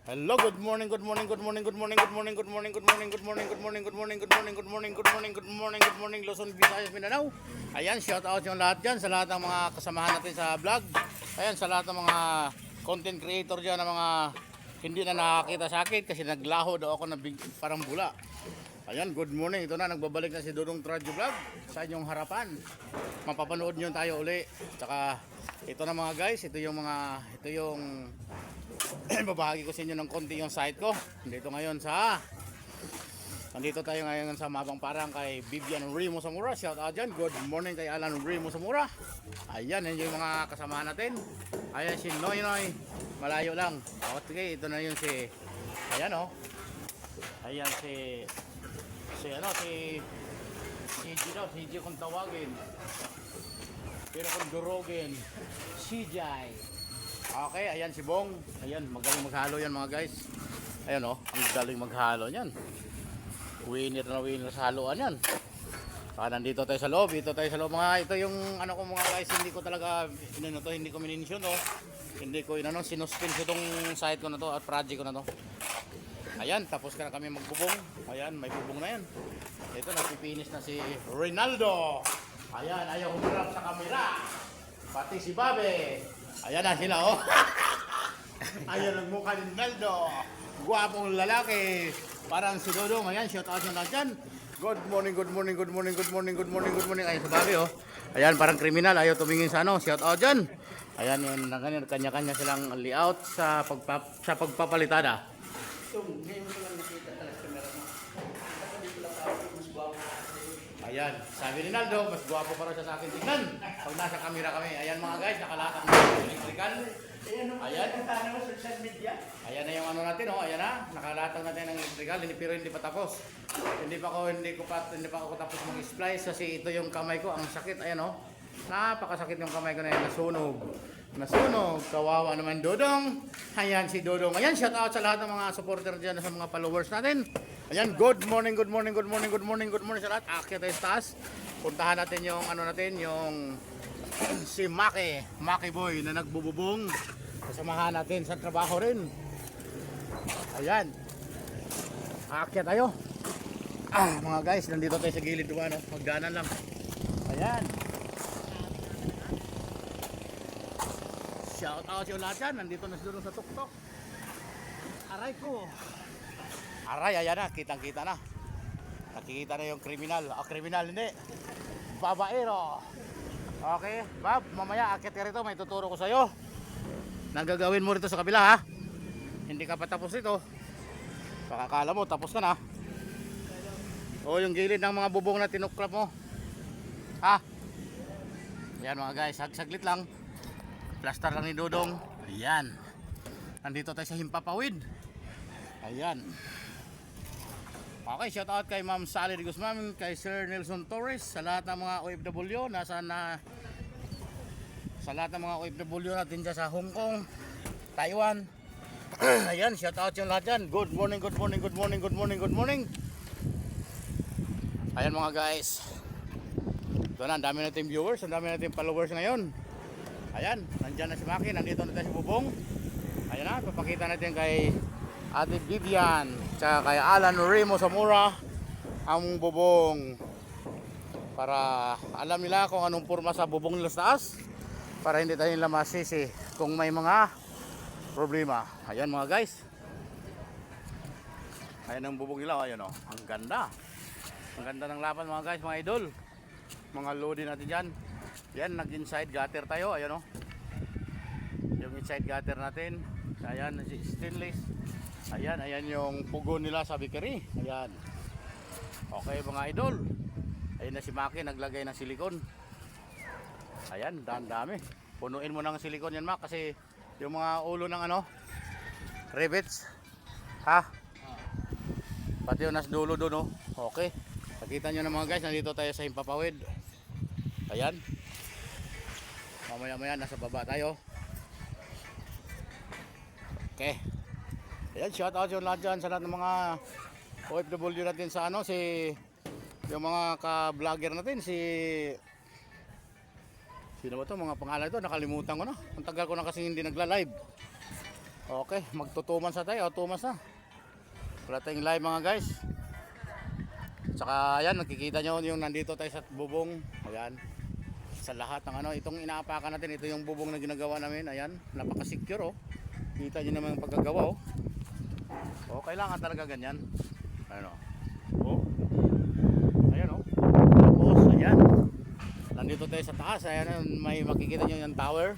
Hello, good morning, good morning, good morning, good morning, good morning, good morning, good morning, good morning, good morning, good morning, good morning, good morning, good morning, good morning, good morning, Luzon, Visayas, Mindanao. Ayan, shout out yung lahat dyan, sa lahat ng mga kasamahan natin sa vlog. Ayan, sa lahat ng mga content creator dyan, ng mga hindi na nakakita sa akin kasi naglaho daw ako na parang bula. Ayan, good morning. Ito na, nagbabalik na si Dodong Tradyo Vlog sa inyong harapan. Mapapanood nyo tayo uli. Tsaka, ito na mga guys, ito yung babahagi ko sa inyo ng konti yung site ko. Nandito tayo ngayon sa Mabang Parang kay Vivian Remo Zamora. Shout out dyan. Good morning kay Alan Remo Zamora. Ayan, yun yung mga kasama natin. Ayan si Noy Noy. Malayo lang. Okay, ito na yun si, ayan o. Ayan si CG kung tawagin. Pero kung durogin, CJ. Okay, ayan si Bong. Ayan, magaling maghalo yan mga guys. Ayan o, ang galing maghalo yan. Winner na winner sa haluan yan. Saka nandito tayo sa loob. Ito mga, ito yung ano ko mga guys, hindi ko talaga, hindi ko mininsyon to. Hindi ko sinuspinse itong site ko na to at project ko na to. Ayan, tapos ka na kami magbubong. Ayan, may bubong na yan. Ito, napipinis na si Ronaldo. Ayan, ayaw humarap sa kamera. Pati si Babe. Ayan na sila, oh. Ayan ang mukha ni Ronaldo. Guwapong lalaki. Parang si Dodong. Ayan, shout out na dyan. Good morning, good morning, good morning, good morning, good morning, good morning. Ayan si Babe, oh. Ayan, parang kriminal. Ayaw tumingin sa ano. Shout out dyan. Ayan, yun, kanya-kanya silang layout sa pagpapalitada. So, ngayon ko lang nakita talaga sa camera mo. Dito lang ako, mas guwapo. Ayan, sabi ni Naldo, mas guwapo pa rin siya sa akin tingnan. Pag nasa camera kami, ayan mga guys, nakalatang ng electrical. Ayan, social media. Ayan na yung ano natin, oh. Ayan na, nakalatang natin ng electrical, pero hindi pa tapos. Hindi pa ako tapos mag-splice kasi ito yung kamay ko, ang sakit, ayan oh. Napakasakit yung kamay ko na yun, nasunog, kawawa naman Dodong. Ayan si Dodong. Ayan, shout out sa lahat ng mga supporter dyan, sa mga followers natin. Ayan, good morning, good morning, good morning, good morning, good morning sa lahat. Akyat tayo sa taas. Puntahan natin yung yung si Maki Boy na nagbububong. Kasamahan natin sa trabaho rin. Ayan, akyat tayo. Mga guys, nandito tayo sa gilid diba, no? Magdanan lang. Ayan, shout out yung lahat yan. Nandito na doon sa tuktok. Aray ko. Aray, ayan na. Kitang kita na. Nakikita na yung kriminal. Kriminal hindi. Babaero. Okay. Bab, mamaya akit ka rito. May tuturo ko sa'yo. Nagagawin mo rito sa kabila ha. Hindi ka pa tapos rito. Baka akala mo tapos ka na. O yung gilid ng mga bubong na tinuklap mo. Ha. Ayan mga guys. Saglit lang. Plaster lang ni Dodong. Ayan. Nandito tayo sa Himpapawid. Ayan. Okay, shout out kay Ma'am Sally de Guzman, kay Sir Nelson Torres, sa lahat ng mga OFW sa lahat ng mga OFW natin dyan sa Hong Kong, Taiwan. Ayan, shout out yung lahat dyan. Good morning, good morning, good morning, good morning, good morning. Ayan mga guys. Ito na, ang dami natin viewers, ang dami natin followers ngayon. Ayan, nandyan na si Maki, nandito na tayo si Bubong. Ayan na, papakita natin kay Ate Vivian, tsaka kay Alan Remo Zamora ang bubong. Para alam nila kung anong purma sa bubong nila sa taas. Para hindi tayo nila masisi kung may mga problema. Ayan mga guys. Ayan ang bubong nila, ayan o. Ang ganda. Ang ganda ng lapan mga guys, mga idol. Mga loading natin dyan. Yan, nag-inside gutter tayo. Ayan o. Yung inside gutter natin. Ayan, stainless. Ayan, ayan yung pugon nila sa bakery. Ayan. Okay mga idol. Ayan na si Maki, naglagay ng silikon. Ayan, dami. Punuin mo ng silikon yan Mak. Kasi yung mga ulo ng rivets. Ha? Pati yung nas dulo doon Okay. Pakita nyo na mga guys, nandito tayo sa Himpapawid. Ayan. Mamaya nasa baba tayo. Okay. Ayan, shout out yung lahat dyan sa lahat ng mga OFW natin sa yung mga ka-vlogger natin, sino ba to? Mga pangalan ito, nakalimutan ko na. Ang tagal ko na kasi hindi nagla-live. Okay, magtutuman sa tayo. Tumas na. Wala tayong live mga guys. Saka ayan, nakikita nyo yung nandito tayo sa bubong. Ayan. Sa lahat ng ano, itong inaapakan natin, ito yung bubong na ginagawa namin. Ayan, napaka-secure oh. Kita nyo naman yung pagkagawa oh. Oh, kailangan talaga ganyan. Ayan oh. Oh. Ayan oh. Tapos, ayan. Nandito tayo sa taas. Ayan, may makikita nyo yung tower.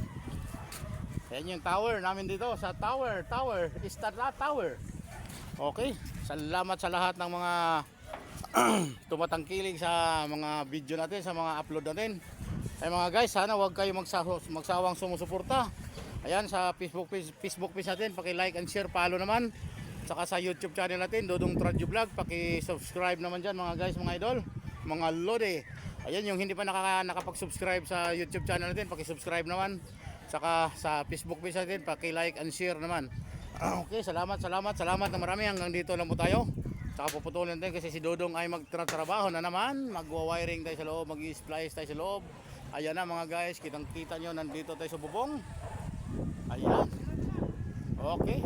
Ayan yung tower namin dito. Sa tower. Starla Tower. Okay. Salamat sa lahat ng mga tumatangkilig sa mga video natin, sa mga upload natin. Ay mga guys, sana huwag kayo magsawang sumusuporta. Ayan, sa Facebook page natin, paki-like and share, follow naman. Saka sa YouTube channel natin, Dodong Tradyo Vlog, paki-subscribe naman dyan mga guys, mga idol, mga lodi. Ayan, yung hindi pa nakapag-subscribe sa YouTube channel natin, paki-subscribe naman. Saka sa Facebook page natin, paki-like and share naman. Okay, salamat na marami. Hanggang dito lang po tayo. Saka puputulin natin kasi si Dodong ay magtratrabaho na naman. Magwa-wiring tayo sa loob, mag-splice tayo sa loob. Ayan na mga guys, kitang-kita nyo, nandito tayo sa bubong. Ayan. Okay.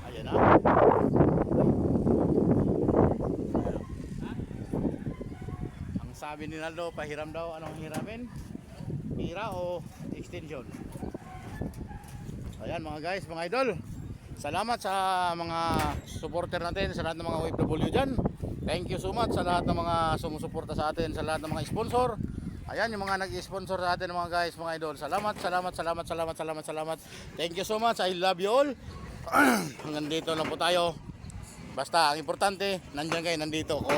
Ayan na. Ang sabi ni Naldo, pahiram daw. Anong hiramin? Pira o extension? Ayan mga guys, mga idol. Salamat sa mga supporter natin, sa lahat ng mga OFW dyan. Thank you so much sa lahat ng mga sumusuporta sa atin, sa lahat ng mga sponsor. Ayan yung mga nag-sponsor sa atin mga guys, mga idol. Salamat. Thank you so much. I love you all. Hanggang dito lang po tayo. Basta ang importante, nandiyan kayo, nandito ko.